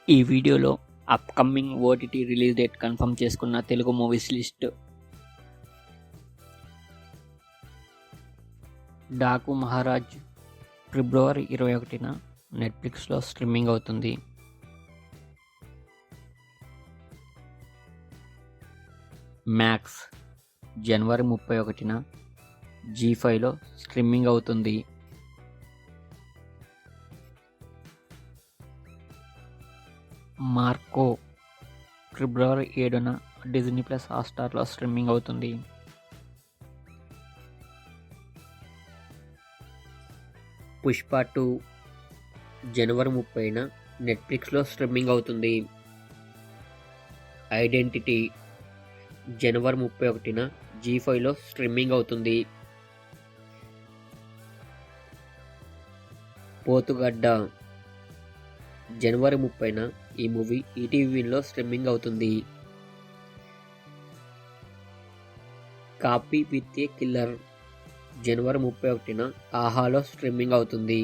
ఈ వీడియోలో upcoming OTT release date confirm చేసుకున్న తెలుగు మూవీస్ లిస్ట్. డాకు మహారాజ్ ఫిబ్రవరి 21న నెట్ఫ్లిక్స్లో స్ట్రీమింగ్ అవుతుంది. మ్యాక్స్ జనవరి 31న జీ5లో స్ట్రీమింగ్ అవుతుంది. మార్కో ఫిబ్రవరి 7న డిజ్నీ ప్లస్ హాట్‌స్టార్లో స్ట్రీమింగ్ అవుతుంది. పుష్ప 2 జనవరి 30న నెట్ఫ్లిక్స్లో స్ట్రీమింగ్ అవుతుంది. ఐడెంటిటీ జనవరి 31న జీ5లో స్ట్రీమింగ్ అవుతుంది. పోతుగడ్డ జనవరి 30న ఈ మూవీ ఈటీవీలో స్ట్రీమింగ్ అవుతుంది. కాపీ విత్ ఏ కిల్లర్ జనవరి 31న ఆహాలో స్ట్రీమింగ్ అవుతుంది.